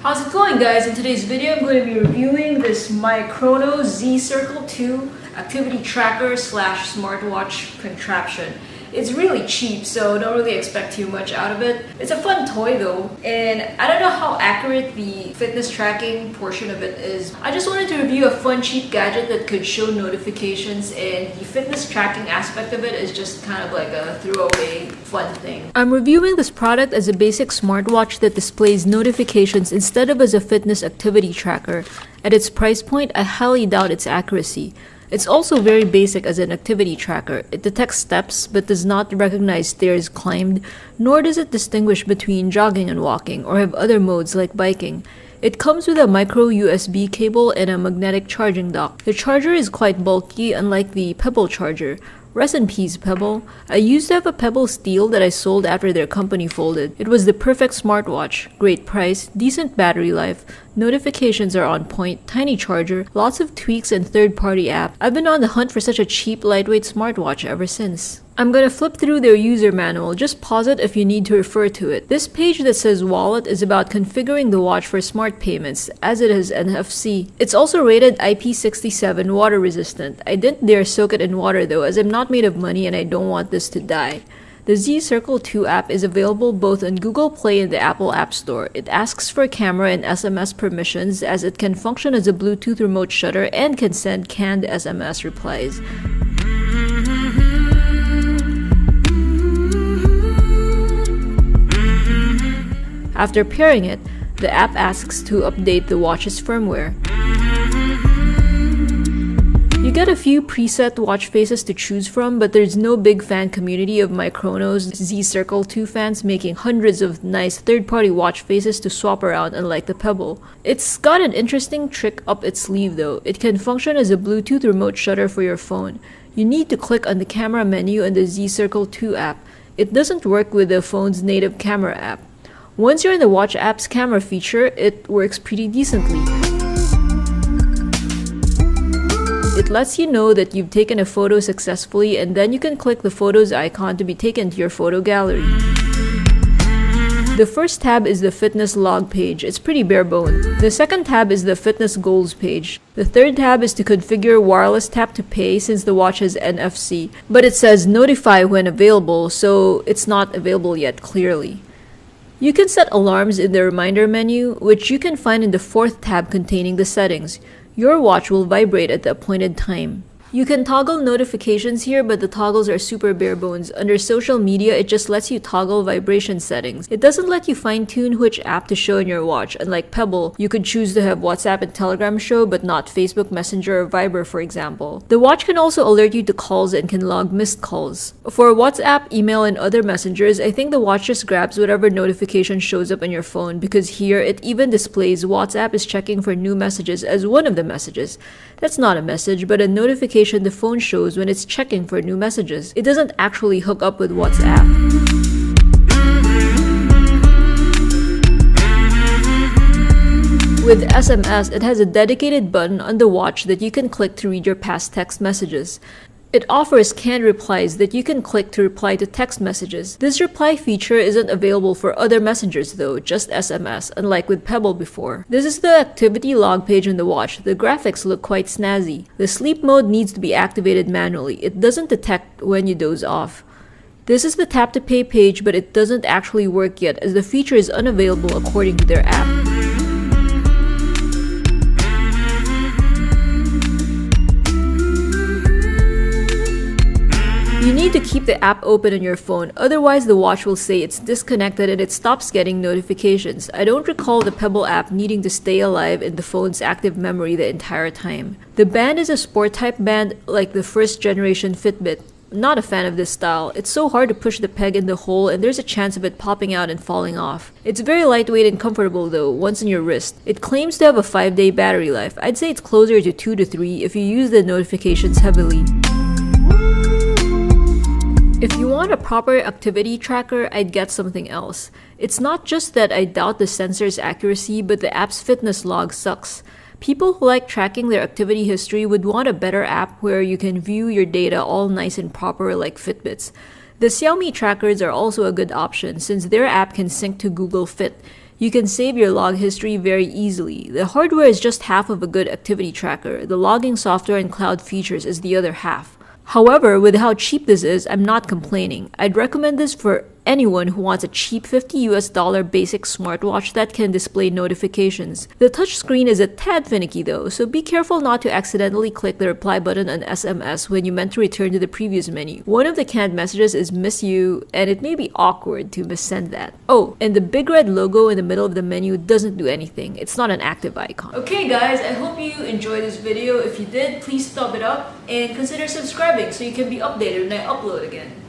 How's it going, guys? In today's video, I'm going to be reviewing this MyKronoz ZeCircle 2 activity tracker / smartwatch contraption. It's really cheap, so don't really expect too much out of it. It's a fun toy though, and I don't know how accurate the fitness tracking portion of it is. I just wanted to review a fun, cheap gadget that could show notifications, and the fitness tracking aspect of it is just kind of like a throwaway fun thing. I'm reviewing this product as a basic smartwatch that displays notifications instead of as a fitness activity tracker. At its price point, I highly doubt its accuracy. It's also very basic as an activity tracker. It detects steps but does not recognize stairs climbed, nor does it distinguish between jogging and walking or have other modes like biking. It comes with a micro USB cable and a magnetic charging dock. The charger is quite bulky, unlike the Pebble charger. Rest in peace, Pebble. I used to have a Pebble Steel that I sold after their company folded. It was the perfect smartwatch. Great price, decent battery life, notifications are on point, tiny charger, lots of tweaks and third-party app. I've been on the hunt for such a cheap, lightweight smartwatch ever since. I'm gonna flip through their user manual, just pause it if you need to refer to it. This page that says wallet is about configuring the watch for smart payments, as it has NFC. It's also rated IP67 water resistant. I didn't dare soak it in water though, as I'm not made of money and I don't want this to die. The ZeCircle 2 app is available both on Google Play and the Apple App Store. It asks for camera and SMS permissions, as it can function as a Bluetooth remote shutter and can send canned SMS replies. After pairing it, the app asks to update the watch's firmware. You get a few preset watch faces to choose from, but there's no big fan community of MyKronoz ZeCircle 2 fans making hundreds of nice third-party watch faces to swap around, unlike the Pebble. It's got an interesting trick up its sleeve though. It can function as a Bluetooth remote shutter for your phone. You need to click on the camera menu in the ZeCircle 2 app. It doesn't work with the phone's native camera app. Once you're in the watch app's camera feature, it works pretty decently. It lets you know that you've taken a photo successfully, and then you can click the photos icon to be taken to your photo gallery. The first tab is the fitness log page. It's pretty bare bones. The second tab is the fitness goals page. The third tab is to configure wireless tap to pay, since the watch has NFC, but it says notify when available, so it's not available yet clearly. You can set alarms in the reminder menu, which you can find in the fourth tab containing the settings. Your watch will vibrate at the appointed time. You can toggle notifications here, but the toggles are super bare bones. Under social media, it just lets you toggle vibration settings. It doesn't let you fine-tune which app to show in your watch. Unlike Pebble, you could choose to have WhatsApp and Telegram show, but not Facebook Messenger or Viber, for example. The watch can also alert you to calls and can log missed calls. For WhatsApp, email, and other messengers, I think the watch just grabs whatever notification shows up on your phone, because here it even displays WhatsApp is checking for new messages as one of the messages. That's not a message, but a notification the phone shows when it's checking for new messages. It doesn't actually hook up with WhatsApp. With SMS, it has a dedicated button on the watch that you can click to read your past text messages. It offers canned replies that you can click to reply to text messages. This reply feature isn't available for other messengers though, just SMS, unlike with Pebble before. This is the activity log page on the watch. The graphics look quite snazzy. The sleep mode needs to be activated manually. It doesn't detect when you doze off. This is the tap to pay page, but it doesn't actually work yet, as the feature is unavailable according to their app. You need to keep the app open on your phone, otherwise the watch will say it's disconnected and it stops getting notifications. I don't recall the Pebble app needing to stay alive in the phone's active memory the entire time. The band is a sport type band like the first generation Fitbit. I'm not a fan of this style. It's so hard to push the peg in the hole, and there's a chance of it popping out and falling off. It's very lightweight and comfortable though, once on your wrist. It claims to have a 5-day battery life. I'd say it's closer to 2 to 3 if you use the notifications heavily. If you want a proper activity tracker, I'd get something else. It's not just that I doubt the sensor's accuracy, but the app's fitness log sucks. People who like tracking their activity history would want a better app where you can view your data all nice and proper like Fitbits. The Xiaomi trackers are also a good option, since their app can sync to Google Fit. You can save your log history very easily. The hardware is just half of a good activity tracker. The logging software and cloud features is the other half. However, with how cheap this is, I'm not complaining. I'd recommend this for anyone who wants a cheap $50 basic smartwatch that can display notifications. The touchscreen is a tad finicky though, so be careful not to accidentally click the reply button on SMS when you meant to return to the previous menu. One of the canned messages is miss you, and it may be awkward to missend that. Oh, and the big red logo in the middle of the menu doesn't do anything. It's not an active icon. Okay guys, I hope you enjoyed this video. If you did, please thumb it up and consider subscribing so you can be updated when I upload again.